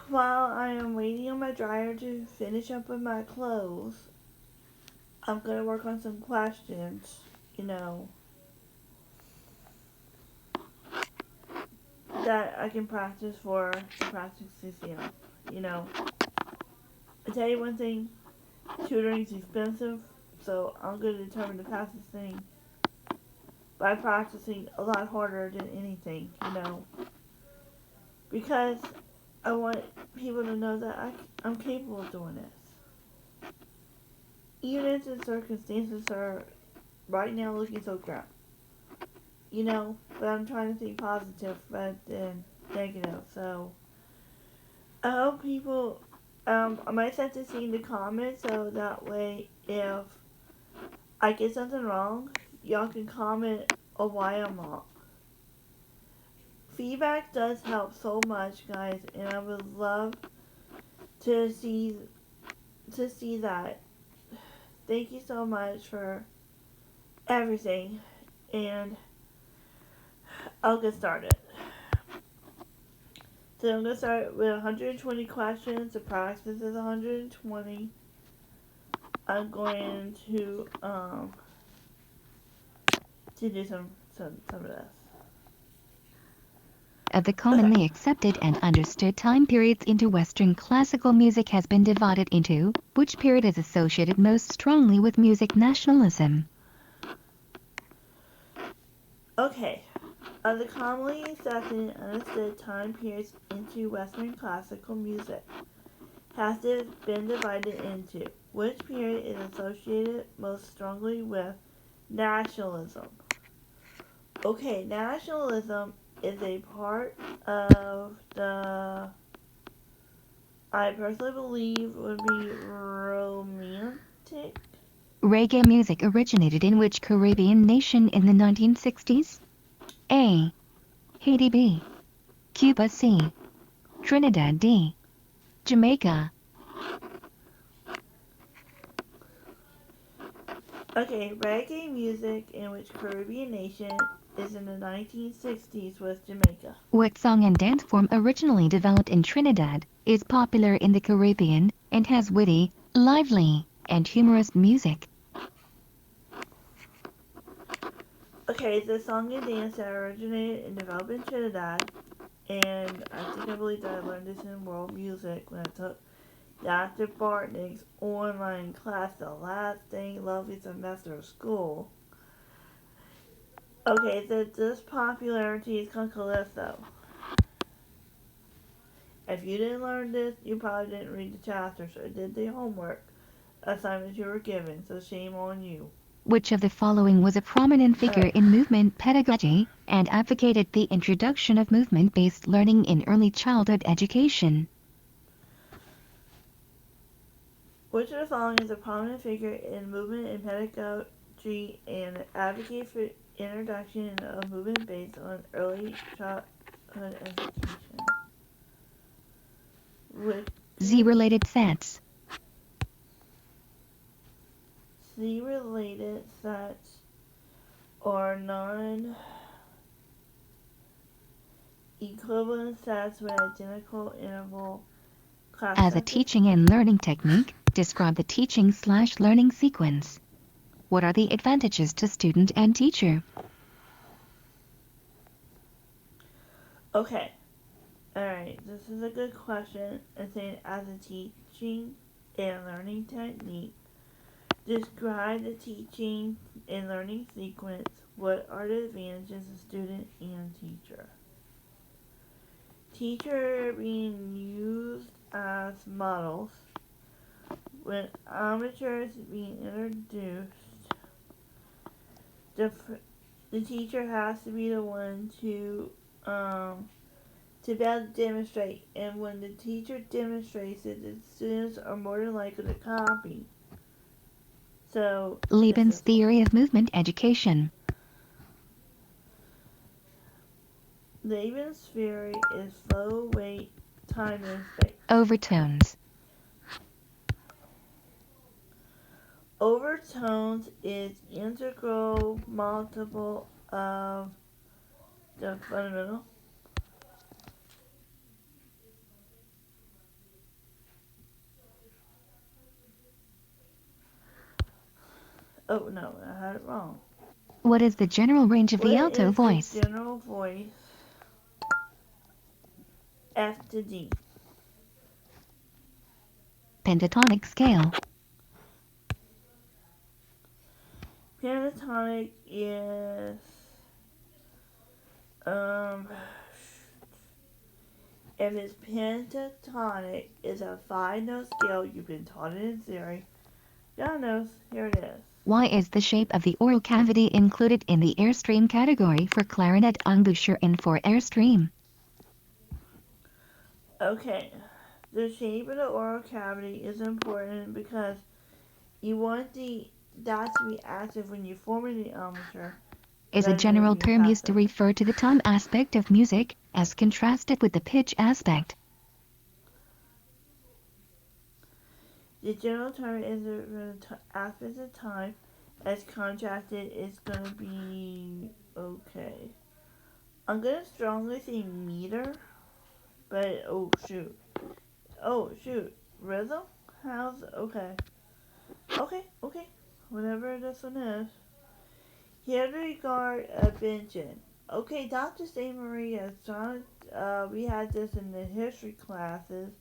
While I am waiting on my dryer to finish up with my clothes, I'm gonna work on some questions, you know, that I can practice for the practice exam. You know, I tell you one thing, tutoring is expensive, so I'm gonna determine to pass this thing by practicing a lot harder than anything, you know, because I want people to know that I'm capable of doing this. Even if the circumstances are right now looking so crap, you know, but I'm trying to think positive rather than negative. So I hope people, I might set this in the comments so that way if I get something wrong, y'all can comment on why I'm wrong. Feedback does help so much, guys, and I would love to see that. Thank you so much for everything, and I'll get started. So I'm gonna start with 120 questions. The practice is 120. I'm going to do some of this. Of the Okay. commonly accepted and understood time periods into Western classical music has been divided into which period is associated most strongly with music nationalism? Okay. Of the commonly accepted and understood time periods into Western classical music has been divided into which period is associated most strongly with nationalism. Okay, nationalism is a part of the I personally believe would be romantic. Reggae music originated in which Caribbean nation in the 1960s? A. Haiti. B. Cuba. C. Trinidad. D. Jamaica. Okay, reggae music in which Caribbean nation is in the 1960s was Jamaica. What song and dance form originally developed in Trinidad, is popular in the Caribbean, and has witty, lively, and humorous music? Okay, the song and dance that originated and developed in Trinidad, and I believe that I learned this in world music when I took Dr. Bartnick's online class the last thing lovely semester of school. Okay, this popularity is called Calypso. If you didn't learn this, you probably didn't read the chapters or did the homework assignments you were given, so shame on you. Which of the following was a prominent figure Alright, in movement pedagogy, and advocated the introduction of movement-based learning in early childhood education? which of the following is a prominent figure in movement and pedagogy and advocate for introduction of movement based on early childhood education? Which Z-related sets. C-related sets or non-equivalent sets with identical interval class As a sizes? teaching and learning technique, describe the teaching/learning sequence. What are the advantages to student and teacher? Okay, alright, this is a good question. It's saying as a teaching and learning technique, describe the teaching and learning sequence. What are the advantages of student and teacher? Teacher being used as models. When amateurs being introduced, the, the teacher has to be the one to be able to demonstrate. And when the teacher demonstrates it, the students are more than likely to copy. So this Liebman's is one. theory of movement education. Laban's theory is flow, weight, time, and space. Overtones. Overtones is integral multiple of the fundamental. Oh no, I had it wrong. What is the general range of the What alto is the voice? general voice F to D? Pentatonic scale. Pentatonic is um if it's pentatonic, it's a 5 note scale. You've been taught it in theory. God knows, here it is. Why is the shape of the oral cavity included in the airstream category for clarinet embouchure and for airstream? Okay, the shape of the oral cavity is important because you want that to be active when you're forming the embouchure Is a rather than general being term used to passive. refer to the time aspect of music, as contrasted with the pitch aspect. The general term is the aspect of time as contrasted is going to be okay. I'm going to strongly say meter, but oh shoot. Oh shoot. Rhythm? How's okay. Okay. Whatever this one is. Hildegard of Bingen. Okay, Dr. St. Maria, we had this in the history classes.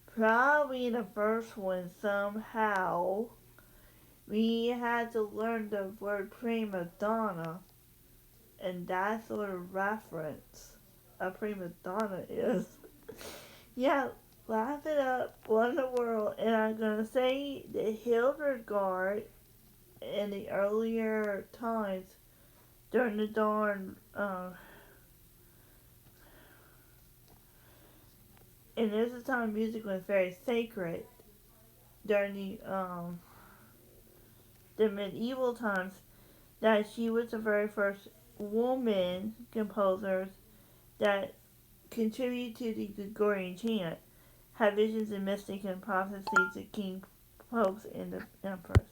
Probably the first one somehow. We had to learn the word prima donna, and that's what a reference a prima donna is. Yeah, laugh it up, what in the world? And I'm gonna say that Hildegard in the earlier times during the dawn, and this is time music was very sacred during the medieval times. That she was the very first woman composer that contributed to the Gregorian chant, had visions and mystic and prophecies of king, popes, and the emperors.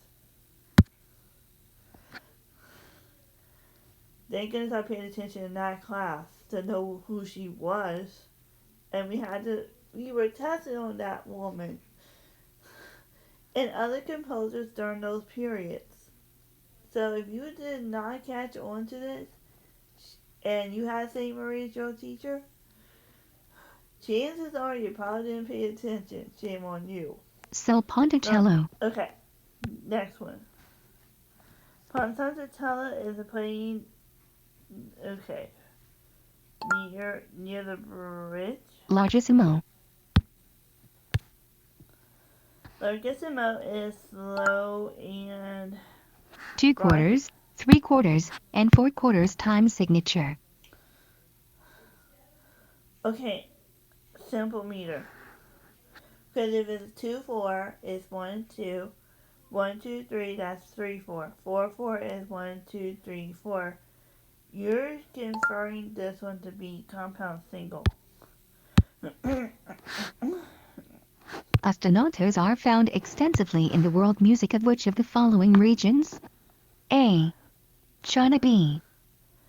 Thank goodness I paid attention in that class to know who she was, and we were tested on that woman and other composers during those periods. So if you did not catch on to this, and you had St. Marie as your teacher, chances are you probably didn't pay attention. Shame on you. Cel Um, Ponticello. okay, next one. Ponticello is a playing. Okay, near the bridge. Largissimo. Largissimo is slow and 2 rising. quarters, 3 quarters, and 4 quarters time signature. Okay, simple meter. Because if it's 2-4, it's 1-2. 1-2-3, that's 3-4. 4-4 is 1-2-3-4. You're conferring this one to be compound single. Ostinatos are found extensively in the world music of which of the following regions? A. China. B.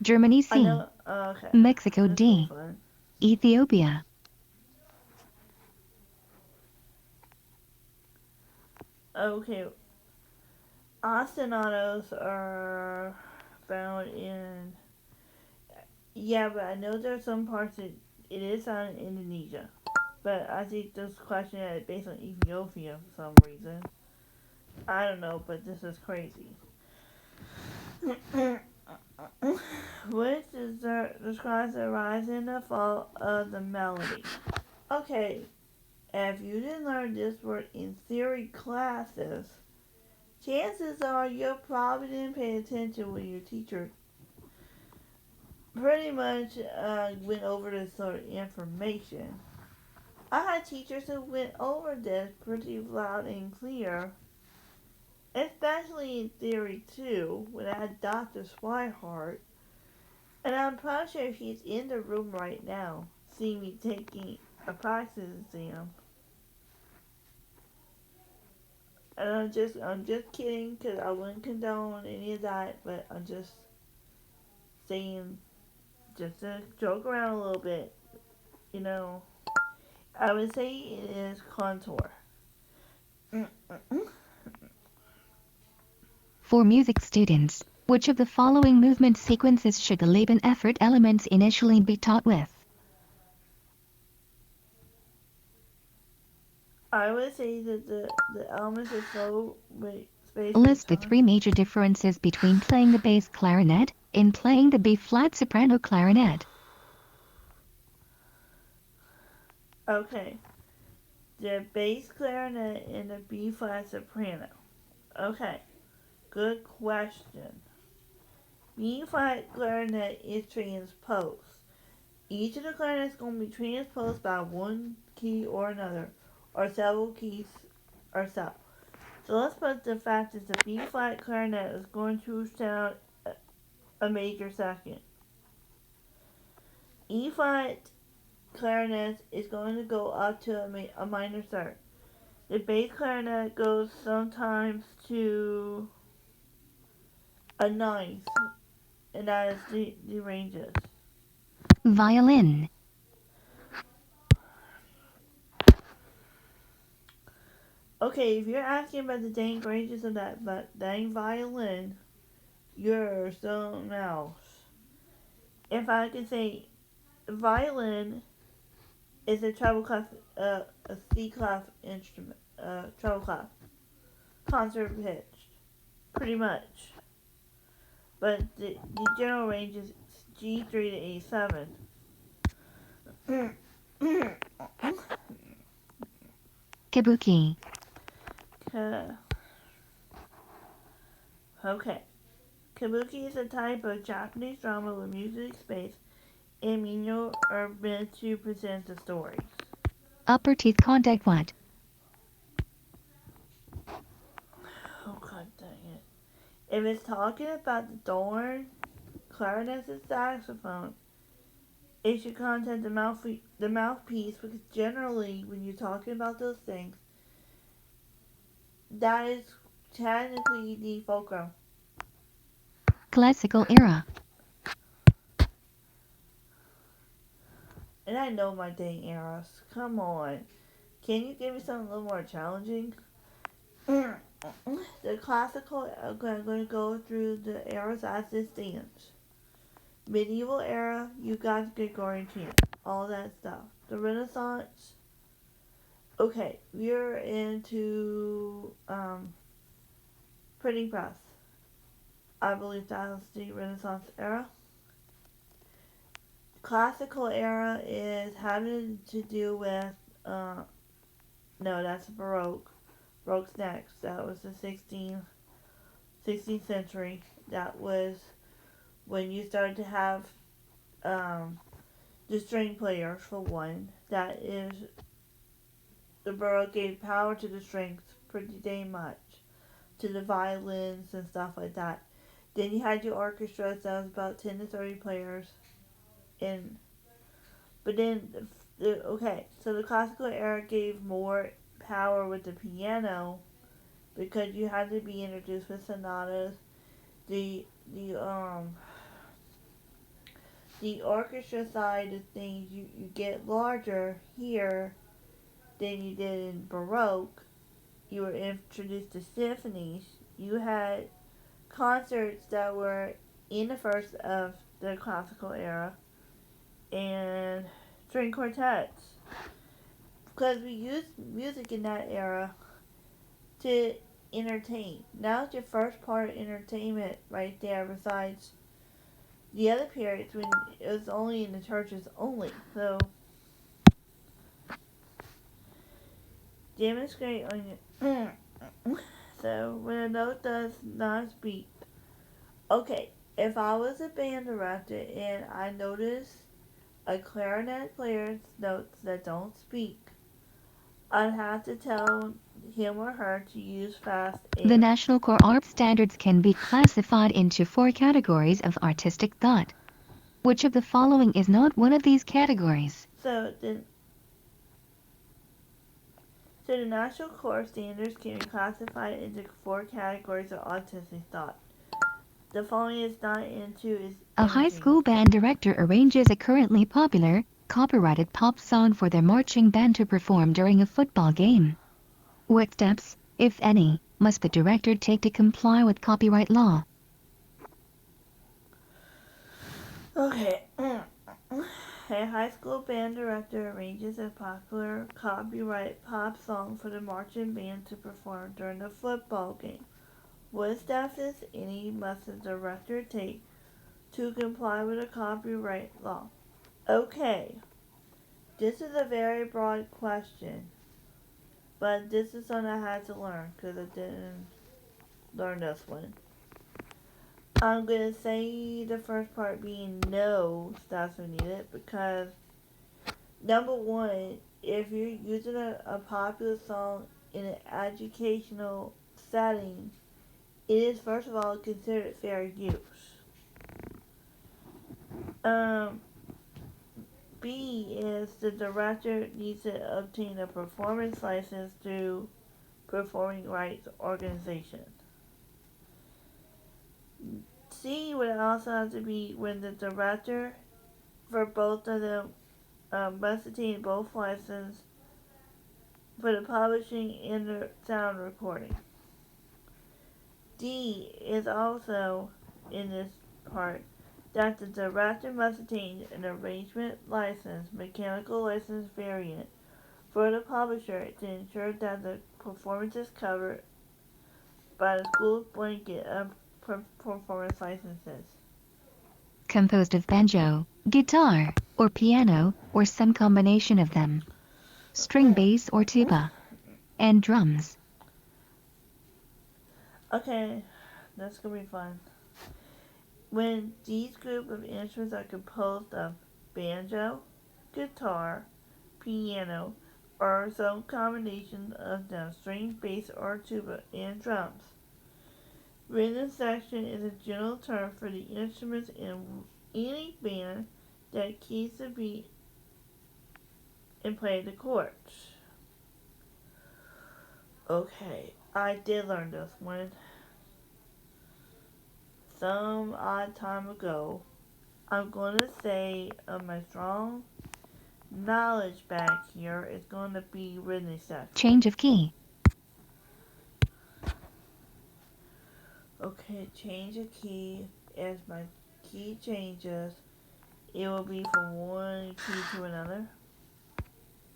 Germany. I C. know. Okay, Mexico. this one's D. fun. Ethiopia. Okay, ostinatos are found in. Yeah, but I know there's some parts that it is found in Indonesia. But I think this question is based on Ethiopia for some reason. I don't know, but this is crazy. Which describes the rise and the fall of the melody. Okay, if you didn't learn this word in theory classes, chances are you probably didn't pay attention when your teacher pretty much went over this sort of information. I had teachers who went over this pretty loud and clear, especially in theory too, when I had Dr. Swihart. And I'm pretty sure he's in the room right now, seeing me taking a Praxis exam. And I'm just kidding, cause I wouldn't condone any of that, but I'm just saying, just to joke around a little bit, you know. I would say it is contour. For music students, which of the following movement sequences should the Laban effort elements initially be taught with? I would say that the elements are slow with space List the time. 3 major differences between playing the bass clarinet and playing the B-flat soprano clarinet. Okay. The bass clarinet and the B flat soprano. Okay. Good question. B flat clarinet is transposed. Each of the clarinets is going to be transposed by one key or another, or several keys or so. So let's put the fact that the B flat clarinet is going to sound a major second. E flat clarinet is going to go up to a minor third. The bass clarinet goes sometimes to a ninth, and that is the ranges. Violin. Okay, if you're asking about the dang ranges of that dang violin, you're something else. If I could say, violin is a treble clef, a C clef instrument, treble clef, concert pitch, pretty much. But the general range is G3 to A7. Kabuki. Okay. Kabuki is a type of Japanese drama with music, space, and minyo are meant to present the stories. Upper teeth contact what? Oh god dang it. If it's talking about the thorn, clarinet, and saxophone, it should contact the mouthpiece, because generally when you're talking about those things, that is technically the fulcrum. Classical era. And I know my dang eras. Come on. Can you give me something a little more challenging? The classical, okay, I'm going to go through the eras as it stands. Medieval era, you got Gregorian chant, all that stuff. The Renaissance, okay, we're into printing press. I believe that was the Renaissance era. Classical era is having to do with, no, that's Baroque. Baroque's next. That was the 16th century. That was when you started to have the string players, for one. That is, the Baroque gave power to the strings pretty dang much, to the violins and stuff like that. Then you had your orchestras that was about 10 to 30 players. But then, okay, so the classical era gave more power with the piano, because you had to be introduced with sonatas. The the orchestra side of things, you get larger here than you did in Baroque. You were introduced to symphonies. You had concerts that were in the first of the classical era, and string quartets. Because we used music in that era to entertain. Now it's your first part of entertainment right there, besides the other periods when it was only in the churches only. So, demonstrate on your. So, when a note does not speak. Okay, if I was a band director and I noticed a clarinet player's notes that don't speak, I'd have to tell him or her to use fast air. The National Core Art Standards can be classified into 4 categories of artistic thought. Which of the following is not one of these categories? So the National Core Standards can be classified into 4 categories of artistic thought. The following is not into is A high school band director arranges a currently popular, copyrighted pop song for their marching band to perform during a football game. What steps, if any, must the director take to comply with copyright law? Okay. A high school band director arranges a popular copyright pop song for the marching band to perform during a football game. What steps, if any, must the director take to comply with the copyright law? Okay, this is a very broad question, but this is something I had to learn because I didn't learn this one. I'm going to say the first part being no steps are needed because number one, if you're using a popular song in an educational setting, it is first of all considered fair use. Um, B is the director needs to obtain a performance license through performing rights organization. C would also have to be when the director for both of them must obtain both licenses for the publishing and the sound recording. D is also in this part that the director must obtain an arrangement license, mechanical license variant, for the publisher to ensure that the performance is covered by the school's blanket of performance licenses. Composed of banjo, guitar, or piano, or some combination of them, string bass or tuba, and drums. Okay, that's gonna be fun. When these group of instruments are composed of banjo, guitar, piano, or some combination of them, string, bass, or tuba, and drums. Rhythm section is a general term for the instruments in any band that keeps the beat and play the chords. Okay, I did learn this one some odd time ago. I'm going to say my strong knowledge back here is going to be rhythm section. Change of key. Okay, change of key. As my key changes, it will be from one key to another.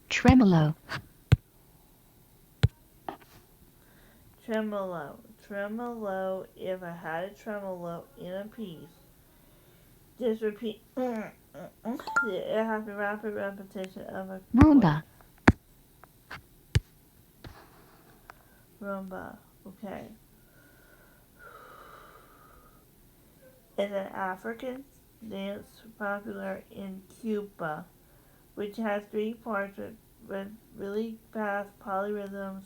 Tremolo. Tremolo. Tremolo, if I had a tremolo in a piece, just repeat. It has a rapid repetition of a Rumba. Rumba. Okay. Is an African dance popular in Cuba, which has three parts with really fast polyrhythms,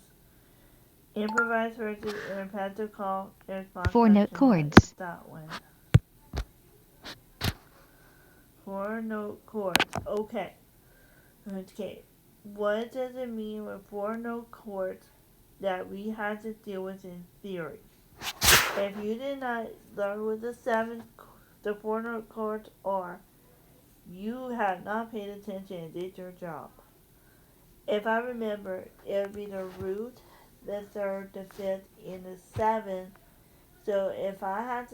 improvised verses, and repetitive call and response. Four-note chords. That one. Four-note chords. Okay. Okay. What does it mean with four-note chords that we had to deal with in theory? If you did not learn what the four-note chords are, you have not paid attention and did your job. If I remember, it would be the root, the third, the fifth, and the seventh. So if I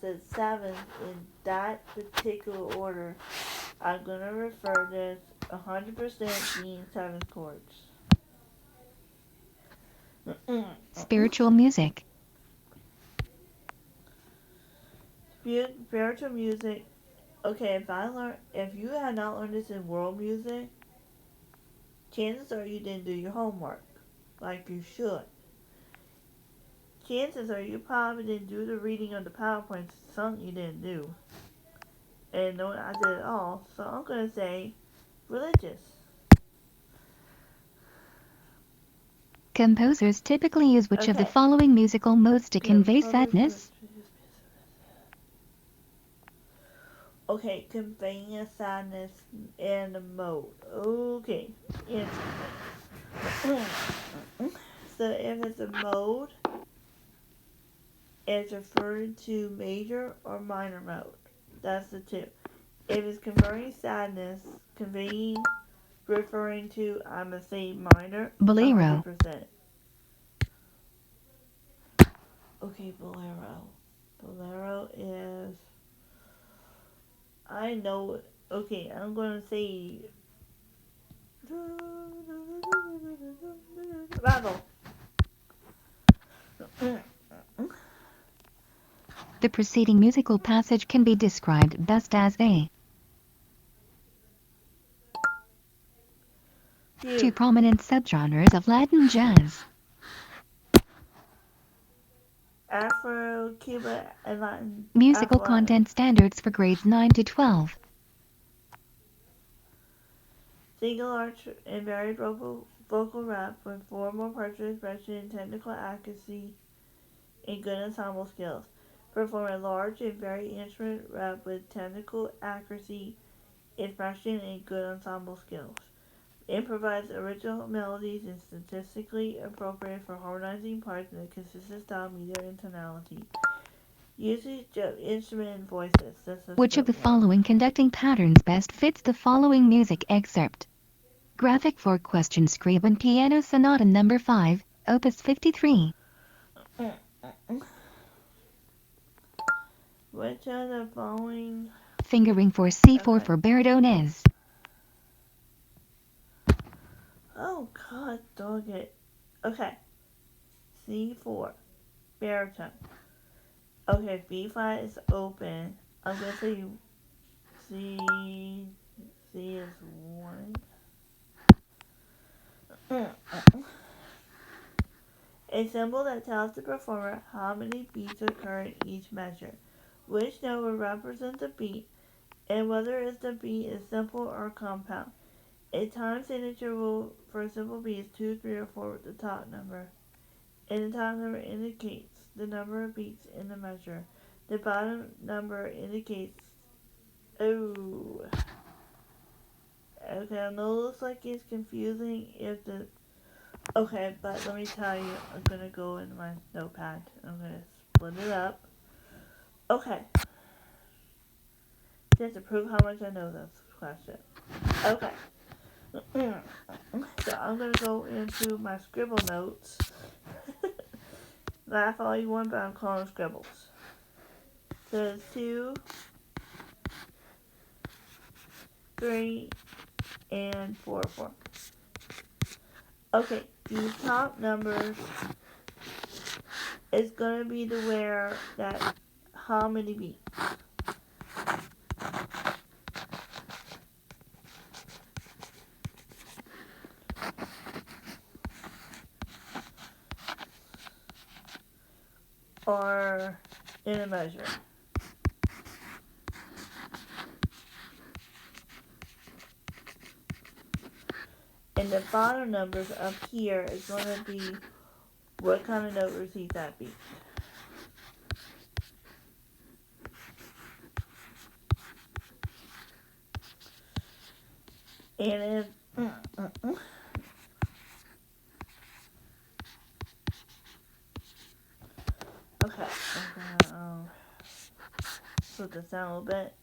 said seventh in that particular order, I'm going to refer this 100% being seven chords. Spiritual music. Spiritual music. Okay, if you had not learned this in world music, chances are you didn't do your homework like you should. Chances are you probably didn't do the reading of the PowerPoint, something you didn't do. And no, I did it all. So I'm going to say religious. Composers typically use which of the Okay. following musical modes to convey sadness? Okay, conveying a sadness and a mode. Okay. So if it's a mode, it's referring to major or minor mode. That's the two. If it's conveying sadness, referring to, I'm going to say minor, Bolero. 100%. Okay, bolero. Bolero is. I know. Okay, I'm gonna say. Rattle. The preceding musical passage can be described best as a two Fugue. prominent subgenres of Latin jazz. Afro, Cuba, and Latin. Musical Afro-Latin. content standards for grades 9 to 12. Single arch and varied vocal rap with formal partial expression, technical accuracy, and good ensemble skills. Perform a large and varied instrument rap with technical accuracy, expression, and good ensemble skills. Improvise original melodies and statistically appropriate for harmonizing parts in a consistent style, meter, and tonality. Usage of instrument and voices. This is Which of the good one. following conducting patterns best fits the following music excerpt? Graphic 4 question Scriabin Piano Sonata No. 5, Opus 53. Which of the following... Fingering for C4 Okay. for baritone is. Oh, god dog it. Okay. C4. Baritone. Okay, B flat is open. I'm gonna say C. C is 1. A symbol that tells the performer how many beats occur in each measure, which note will represent the beat, and whether the beat is simple or compound. A time signature rule for a simple beat is 2, 3, or 4 with the top number, and the top number indicates the number of beats in the measure. The bottom number indicates... Oh... Okay, I know it looks like it's confusing if the... Okay, but let me tell you, I'm gonna go into my notepad. I'm gonna split it up. Okay. Just to prove how much I know this question. Okay. So I'm gonna go into my scribble notes. Laugh all you want, but I'm calling them scribbles. So it's 2, 3, and 4, 4. Okay, these top numbers is gonna be the where that how many beats. Or in a measure. And the bottom numbers up here is going to be what kind of note receives that beat. And if okay, I'm gonna put this down a little bit.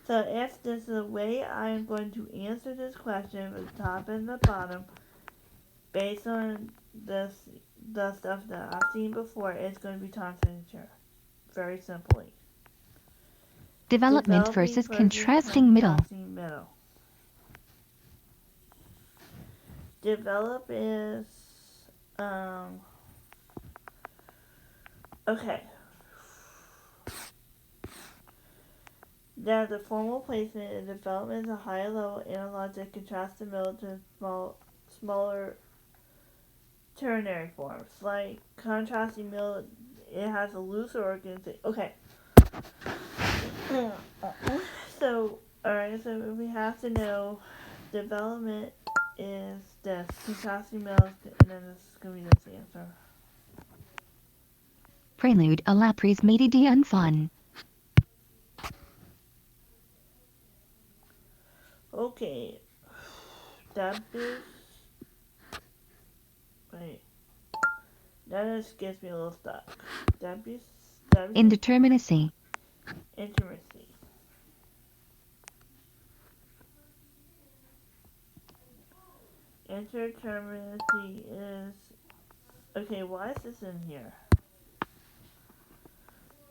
So if this is the way I'm going to answer this question with the top and the bottom, based on the stuff that I've seen before, it's going to be time signature. Very simply. Development versus contrasting middle. Develop is okay. That the formal placement and development is a higher level analog that contrasts the middle to smaller ternary forms. Like contrasting middle, it has a looser organization. Okay. So, alright, so we have to know development is this. Contrasting middle, and then this is going to be this answer. Prelude à la prise midi d'un fun. Okay. That is... Wait. That just gets me a little stuck. Indeterminacy. Intimacy. interterminacy is... Okay, why is this in here?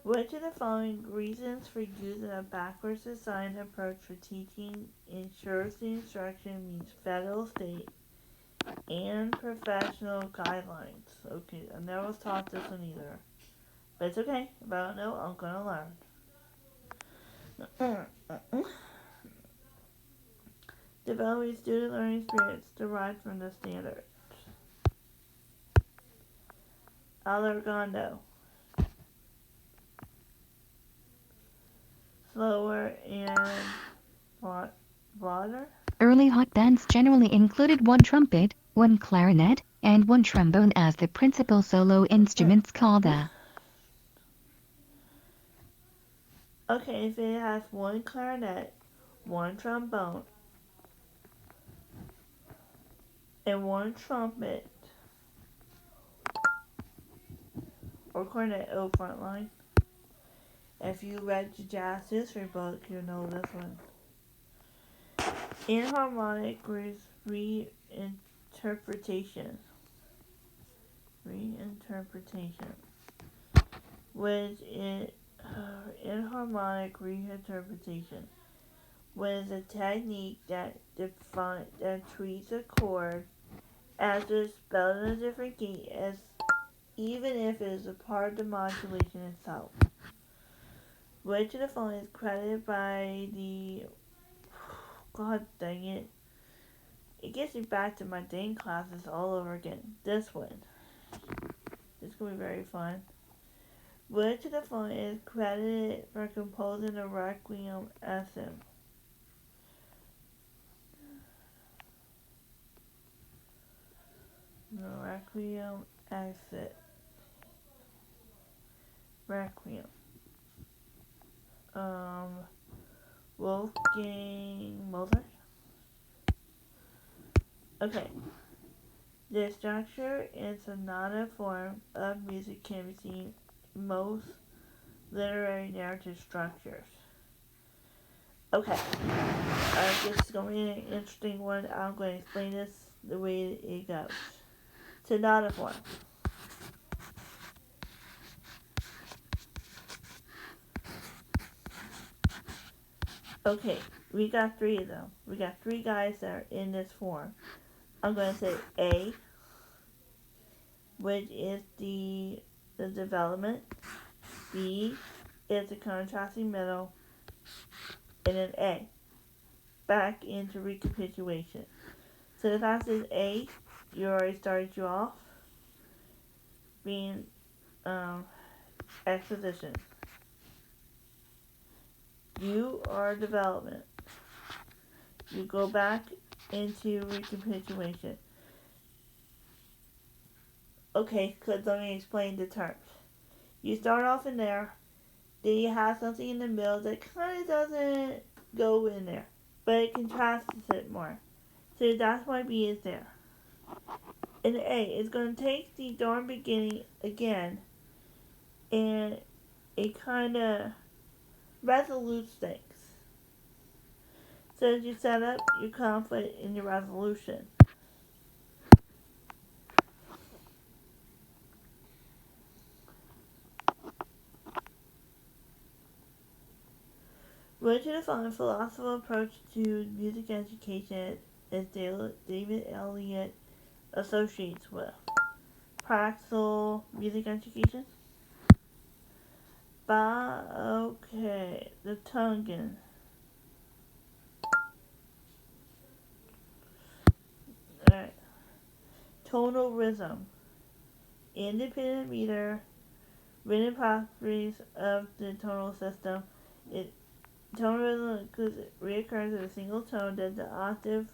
Which of the following reasons for using a backwards design approach for teaching ensures the instruction meets federal, state, and professional guidelines? Okay, I never was taught this one either. But it's okay. If I don't know, I'm gonna learn. Developing student learning experience derived from the standard. Allergondo. Slower and broader. Early hot bands generally included one trumpet, one clarinet, and one trombone as the principal solo instruments called the... Okay, so it has one clarinet, one trombone, and one trumpet or cornet. Oh, front line. If you read the jazz history book, you know this one. Inharmonic reinterpretation. Which is inharmonic reinterpretation, which is a technique that treats a chord as if spelled in a different key, as even if it is a part of the modulation itself. Which of the following is credited by the... God dang it. It gets me back to my dang classes all over again. This one. This is going to be very fun. Which of the following is credited for composing the Requiem Essence? The Requiem Exit. Requiem. Wolfgang Mozart? Okay. The structure and sonata form of music can be seen in most literary narrative structures. Okay. This is going to be an interesting one. I'm going to explain this the way it goes. Sonata form. Okay, we got three of them. We got three guys that are in this form. I'm going to say A, which is the development. B is the contrasting middle. And then A. Back into recapitulation. So the fact is A, you already started you off being exposition. You are development. You go back into recapitulation. Okay, because let me explain the terms. You start off in there, then you have something in the middle that kind of doesn't go in there, but it contrasts it more. So that's why B is there. And A is going to take the darn beginning again, and it kind of resolutes things. So as you set up your conflict in your resolution. Which of the following philosophical approach to music education is David Elliott associates with? Praxis music education? Okay, the Tungan. Alright. Tonal rhythm. Independent meter. Written properties of the tonal system. Tonal rhythm reoccurs in a single tone that the octave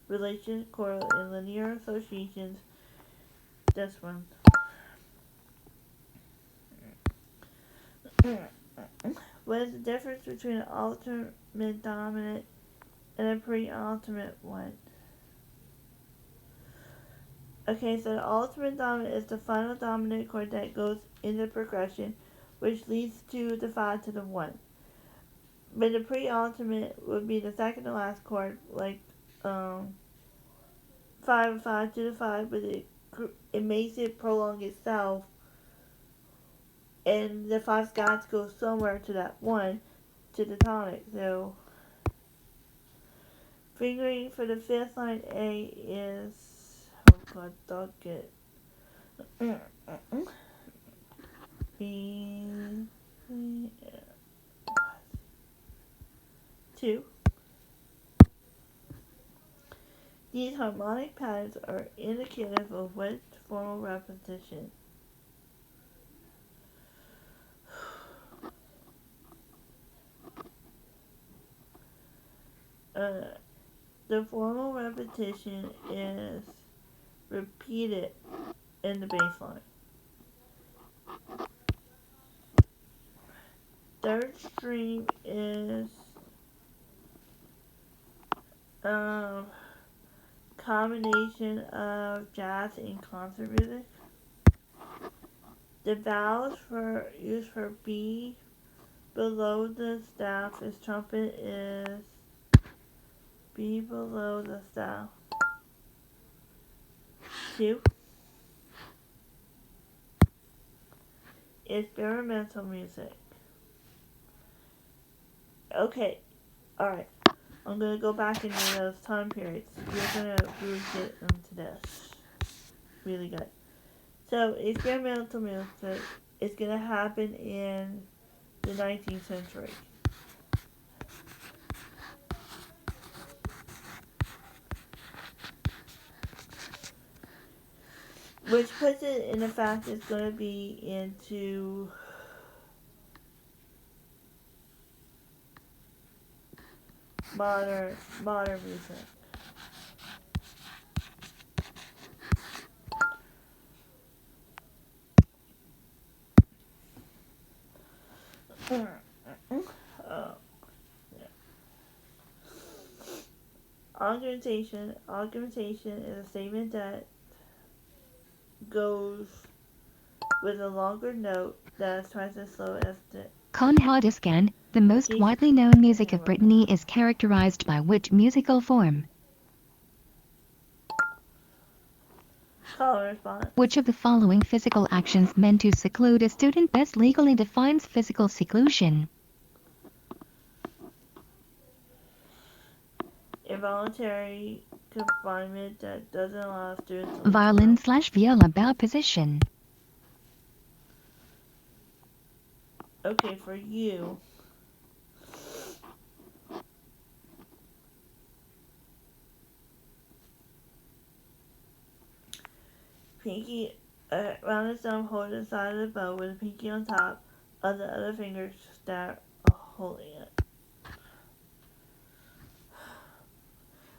relation chord in linear associations. This one. What is the difference between an ultimate dominant and a pre-ultimate one? Okay, so the ultimate dominant is the final dominant chord that goes into progression, which leads to the 5 to the 1. But the pre-ultimate would be the second to last chord, like 5 5 to the 5, but it makes it prolong itself, and the 5 got to go somewhere to that 1 to the tonic. So fingering for the 5th line A is, oh god, dog it. B, 2. These harmonic patterns are indicative of which formal repetition. The formal repetition is repeated in the bass line. Third stream is combination of jazz and concert music. The vowels used for B below the staff is trumpet is B below the staff. 2. Experimental music. Okay, alright. I'm gonna go back into those time periods. You're gonna really get into this. Really good. So, experimental music is gonna happen in the 19th century. Which puts it in the fact it's gonna be into modern music. Augmentation is a statement that goes with a longer note that is twice as slow as the Conhardiscan, the most widely known music of Brittany, is characterized by which musical form? call response. Which of the following physical actions meant to seclude a student best legally defines physical seclusion? Involuntary confinement that doesn't allow students to Violin/viola bow position. Okay, for you. Pinky around the thumb, hold the side of the bow with the pinky on top of the other fingers that are holding it.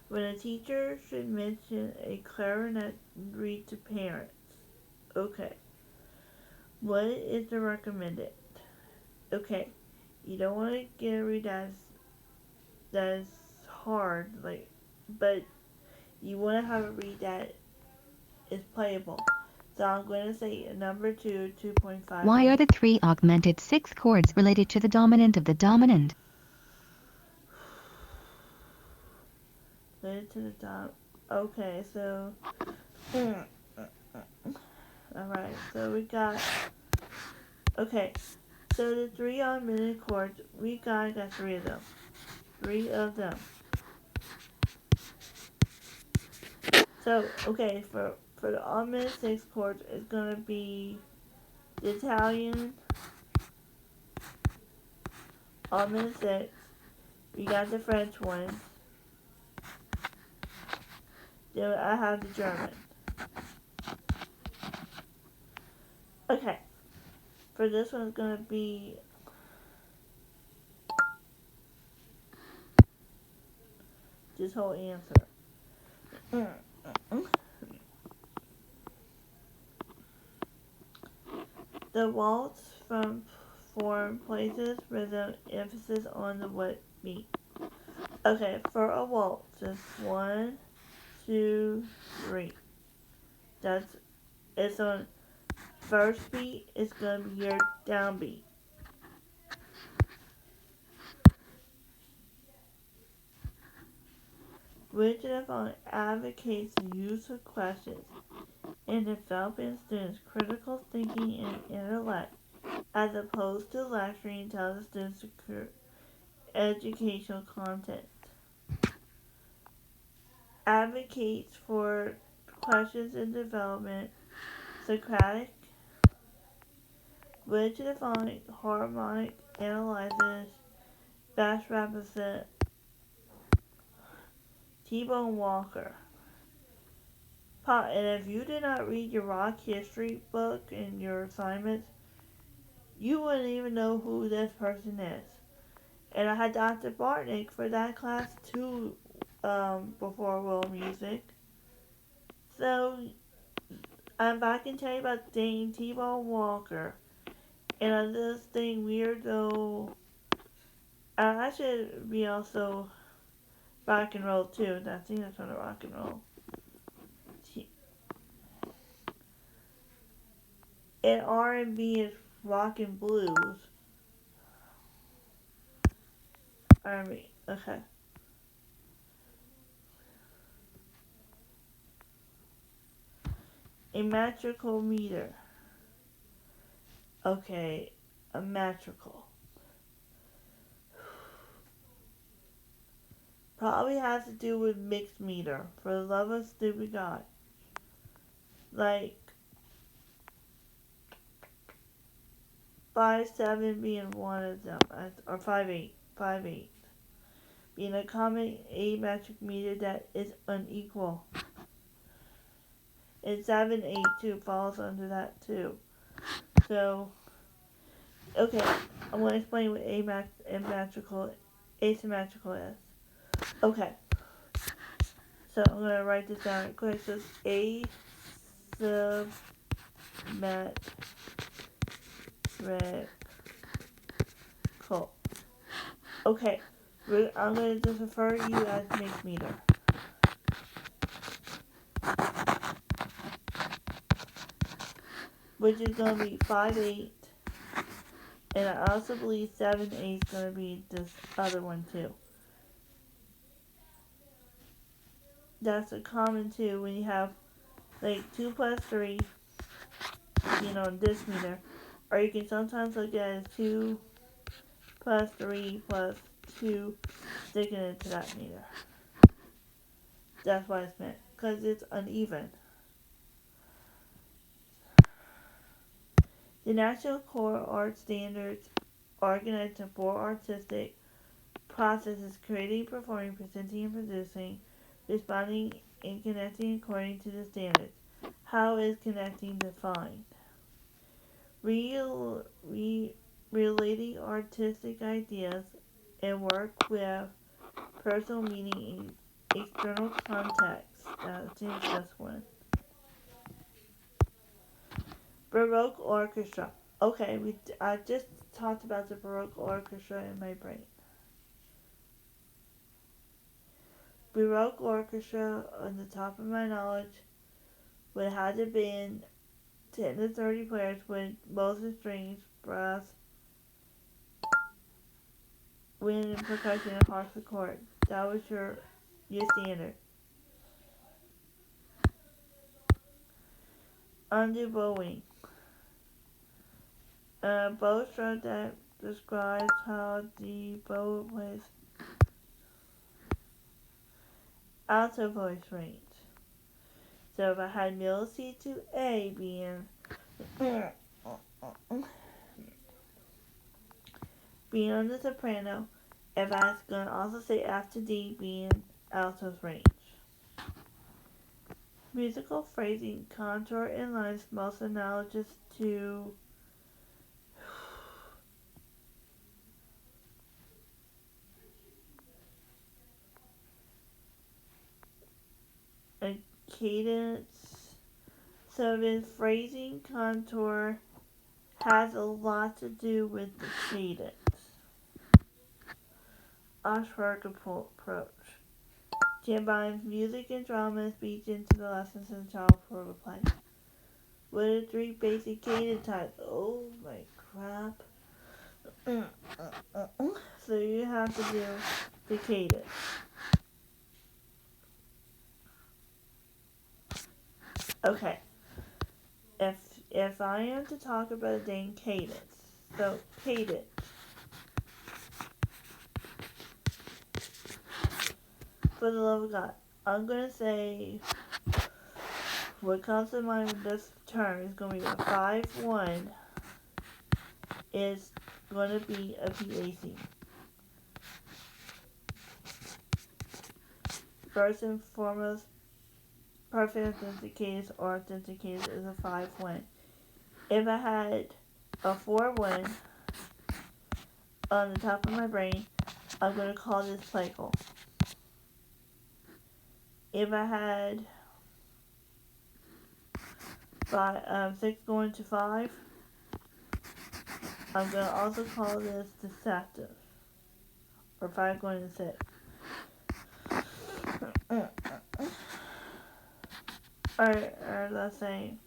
When a teacher should mention a clarinet read to parents. Okay. What is the recommended? Okay. You don't want to get a read that's hard, but you want to have a read that is playable. So I'm going to say a number 2, 2.5. Why are the 3 augmented sixth chords related to the dominant of the dominant? Related to the top. Okay, so alright, so we got, okay, so the 3 augmented chords, we got 3 of them. 3 of them. So, okay, for the augmented 6 chords, it's gonna be the Italian augmented 6. We got the French ones. Then I have the German. Okay, for this one, it's gonna be this whole answer. The waltz from form places rhythm emphasis on the what beat. Okay, for a waltz, it's 1, 2, 3. It's on first beat. It's gonna be your downbeat. which of the following advocates the use of questions in developing students' critical thinking and intellect, as opposed to lecturing to the students educational content. Advocates for questions in development, Socratic, which of the following harmonic analyzes best represent T-Bone Walker. And if you did not read your rock history book in your assignments, you wouldn't even know who this person is. And I had Dr. Bartnick for that class too, before world music. So, I can tell you about Dane T-Bone Walker. And on this thing, weirdo, I should be also rock and roll too. I think that's on the rock and roll. And R&B is rock and blues. R&B, okay. A metrical meter. Okay, a metrical. Probably has to do with mixed meter. For the love of stupid God. Like 5-7 being one of them, or 5-8, 5-8 being a common metric meter that is unequal. And 7-8 too falls under that too. So, okay, I'm going to explain what asymmetrical is. Okay, so I'm going to write this down real quick. So it's asymmetrical. Okay, I'm going to just refer to you as mixed meter. Which is going to be 5-8. And I also believe 7-8 is going to be this other one too. That's a common too when you have like 2 plus 3, this meter. Or you can sometimes look at it as 2 plus 3 plus 2 sticking into that meter. That's why it's meant. Because it's uneven. The National Core Art Standards organized into 4 artistic processes: creating, performing, presenting, and producing, responding, and connecting according to the standards. How is connecting defined? Relating artistic ideas and work with personal meaning in external context. I think this one. Baroque orchestra. Okay, I just talked about the Baroque orchestra in my brain. Baroque orchestra, on the top of my knowledge, would have to been 10 to 30 players with mostly strings, brass, wind and percussion, and harpsichord. That was your standard. Undo bowing. A bow stroke that describes how the bow plays alto voice range. So if I had middle C to A being on the soprano, if I was going to also say F to D being alto's range. Musical phrasing, contour and lines most analogous to a cadence. So the phrasing contour has a lot to do with the cadence. Ashwork approach combines music and drama and speech into the lessons in the child program play. What are 3 basic cadence types? Oh my crap. So you have to do the cadence. Okay, if I am to talk about a day in cadence, so cadence, for the love of God, I'm gonna say what comes to mind with this term is gonna be a 5-1 is gonna be a PAC. First and foremost, perfect authenticator or authenticator is a 5-1. If I had a 4-1 on the top of my brain, I'm gonna call this playful. If I had 6 going to 5, I'm gonna also call this deceptive. Or 5 going to 6. Or let's say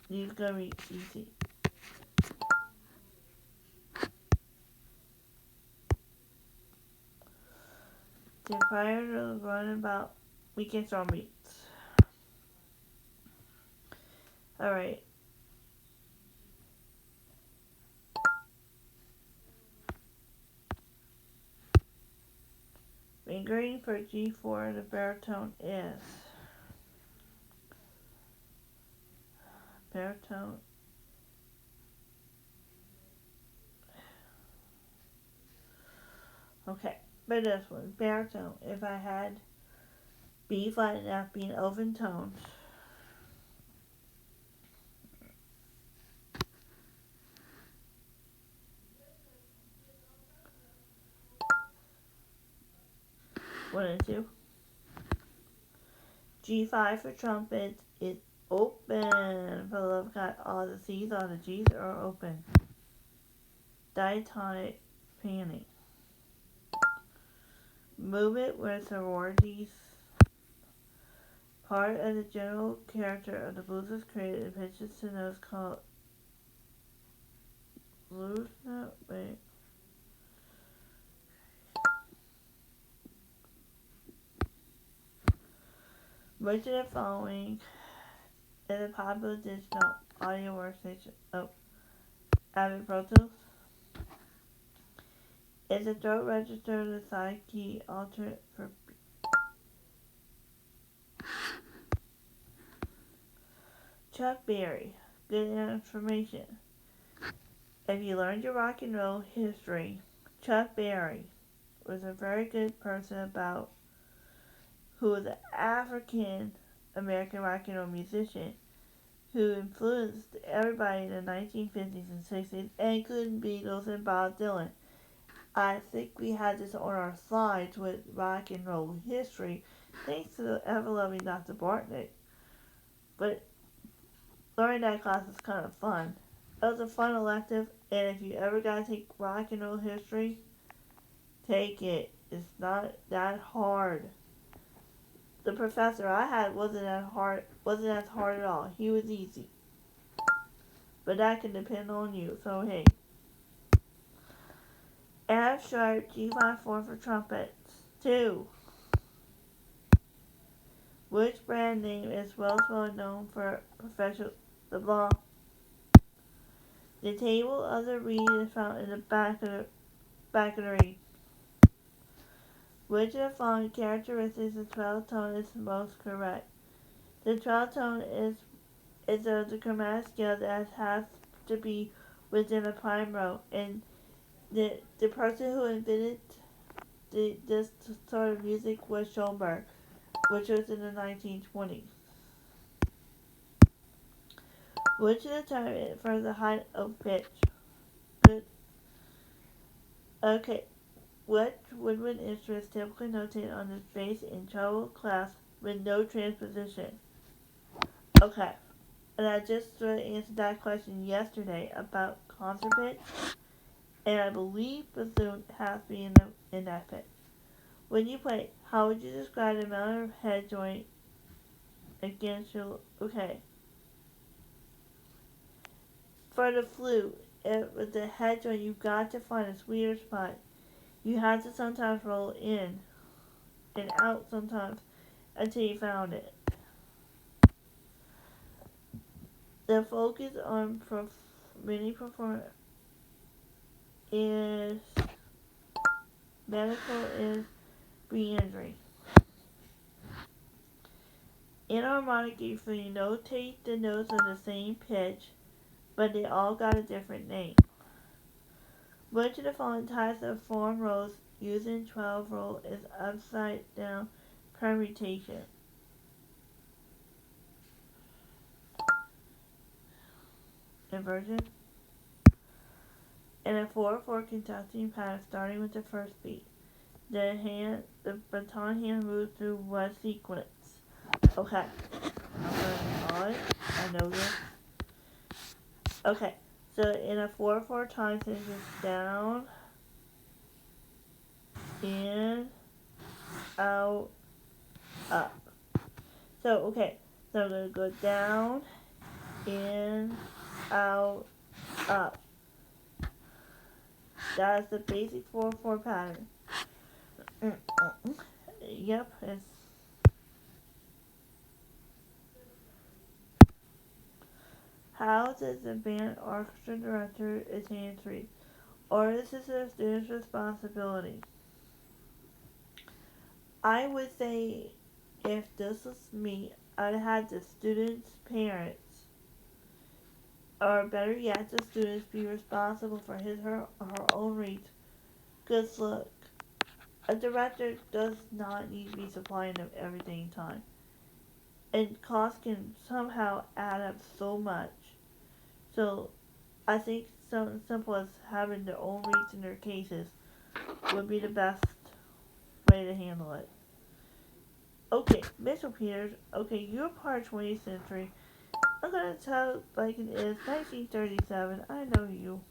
these gonna be easy. The prior to run about weekends or meets. Alright. Fingering for G4, the baritone is baritone. Okay, but this one, baritone. If I had B flat and F being open tones, one and two. G5 for trumpets is open. For the love of God, all the C's, all the G's are open. Diatonic panning. Movement with sororities. Part of the general character of the blues is created in pitches to notes called blues note. Wait. Which of the following is a popular digital audio workstation? Oh, Avid Pro Tools. Is the throat register the side key alternate for Chuck Berry? Good information. If you learned your rock and roll history, Chuck Berry was a very good person about who was an African American rock and roll musician who influenced everybody in the 1950s and 60s, including Beatles and Bob Dylan. I think we had this on our slides with rock and roll history, thanks to the ever-loving Dr. Bartnick. But learning that class was kind of fun. It was a fun elective, and if you ever gotta take rock and roll history, take it. It's not that hard. The professor I had wasn't as hard at all. He was easy. But that can depend on you, so hey. F sharp G5 4 for trumpets. 2. Which brand name is well known for professional LeBlanc? The table of the reed is found in the back of the reed. Which of the following characteristics of 12 tone is most correct? The 12 tone is of the chromatic scale that has to be within a prime row, and the person who invented this sort of music was Schoenberg, which was in the 1920s. Which is the term for the height of pitch? Good. Okay. What woodwind instrument is typically notated on the bass in treble class with no transposition? Okay. And I just answered that question yesterday about concert pitch, and I believe bassoon has to be in that pitch. When you play, how would you describe the amount of head joint against your... Okay. For the flute, with the head joint, you've got to find a sweeter spot. You have to sometimes roll in. and out sometimes until you found it. The focus on many performers is medical is re-injury. In harmonic, if you notate the notes on the same pitch, but they all got a different name. Which of the following types of form rows using 12 roll is upside down permutation? Inversion. In a 4/4 conducting pattern starting with the first beat, the baton hand moves through what sequence? Okay, I'm gonna call it. I know this. Okay, so in a 4/4 time since it's down, in, out, up. So okay, so I'm gonna go down, in, out, up. That's the basic 4/4 pattern. Yep, it's how does the band orchestra director attain its read? Or is this a student's responsibility? I would say if this was me, I'd have the student's parents, or better yet, the students be responsible for his or her own reads. Because look, a director does not need to be supplying them everything in time. And costs can somehow add up so much. So I think something simple as having their own reads in their cases would be the best way to handle it. Okay, Mr. Peters, okay, you're part 20th century. I'm gonna tell it like it is 1937. I know you.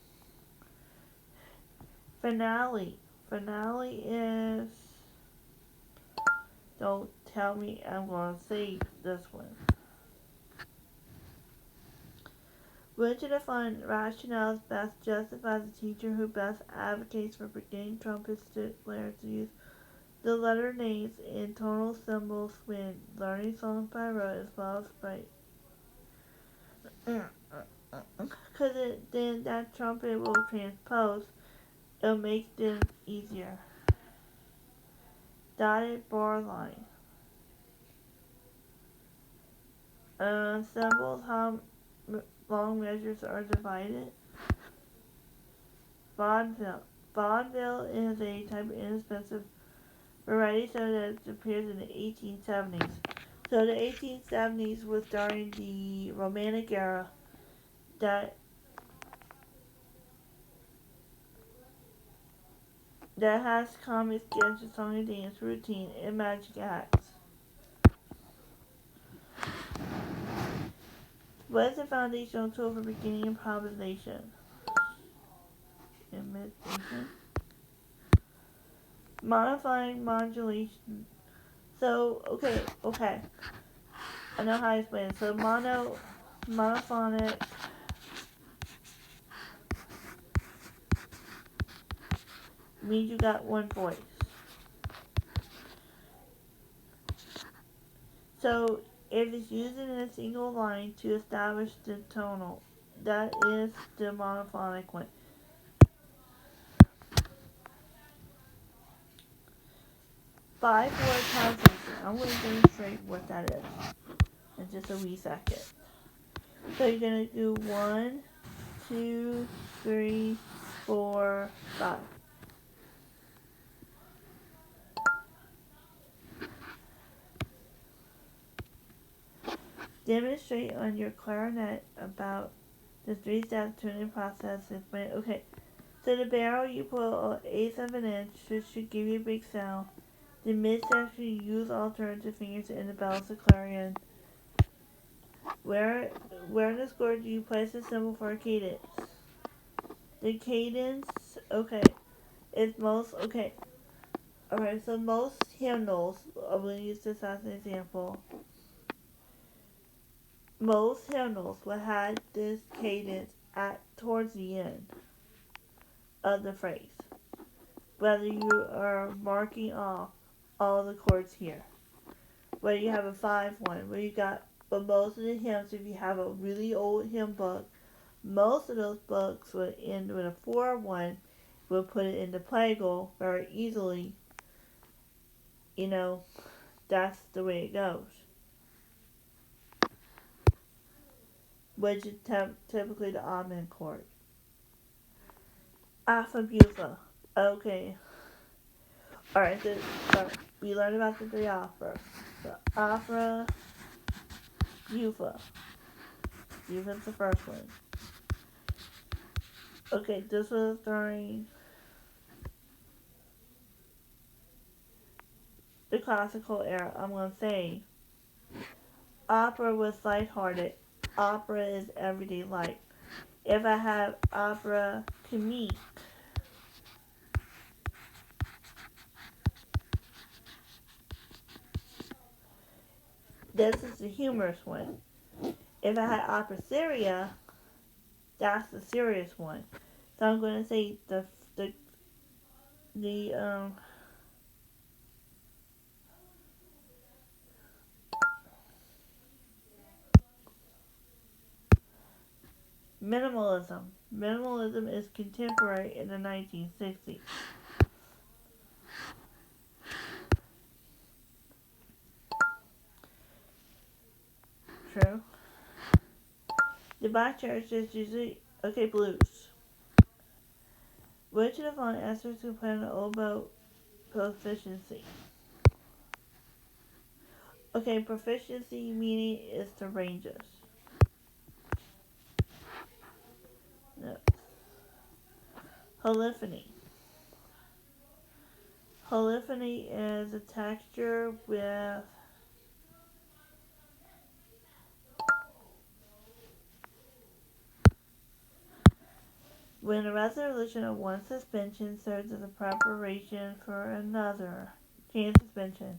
Finale. Finale is. Don't tell me I'm gonna say this one. Which of the following rationales best justifies the teacher who best advocates for beginning trumpet players to use the letter names and tonal symbols when learning songs by rote as well as by because then that trumpet will transpose. It'll make them easier. Dotted bar line. Symbols how long measures are divided. Vaudeville. Vaudeville is a type of inexpensive variety so that it appears in the 1870s. So the 1870s was during the Romantic era that has comic sketches, song and dance, routine, and magic acts. What is the foundational tool for beginning improvisation? Imitation. Modifying modulation. So, okay. I know how to explain it. So, monophonic means you got one voice. So, if it's using a single line to establish the tonal, that is the monophonic one. 5/4 conjugation. I'm going to demonstrate what that is in just a wee second. So you're going to do 1, 2, 3, 4, 5. Demonstrate on your clarinet about the 3-step tuning process. Okay, so the barrel you put an eighth of an inch, which should give you a big sound. The midsection you use alternative fingers in the bells of clarion. Where in the score do you place the symbol for a cadence? The cadence, okay, is most, okay. Alright, so most hymnals, I'm going to use this as an example. Most hymnals will have this cadence towards the end of the phrase. Whether you are marking off all the chords here. Whether you have a 5-1, where you got, but most of the hymns, if you have a really old hymn book, most of those books would end with a 4-1. We'll put it into plagal very easily. You know, that's the way it goes. Which is typically the amen chord. Alpha Buffa. Okay. Alright, so we learned about the 3 operas. So opera, Buffa. Buffa's the first one. Okay, this was during the classical era. I'm going to say opera was lighthearted. Opera is everyday life. If I have opera comique, this is the humorous one. If I had opera seria, that's the serious one. So I'm going to say the minimalism. Minimalism is contemporary in the 1960s. True. The black church is usually okay. Blues. Which of the following aspects who play the oboe proficiency? Okay, proficiency meaning is the ranges. No. Polyphony. Polyphony is a texture with when a resolution of one suspension serves as a preparation for another. Chain suspension.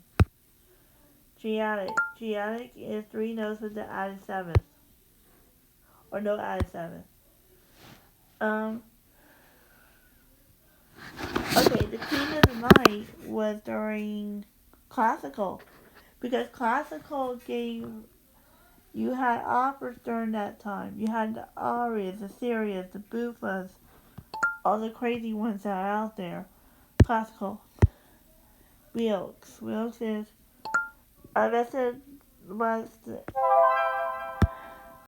Triadic. Triadic is 3 notes with the added 7th. Or no added 7th. Okay, the Queen of the Night was during classical. Because classical gave, you had operas during that time. You had the arias, the serias, the buffas, all the crazy ones that are out there. Classical. Wilkes. Wilkes is, I guess it was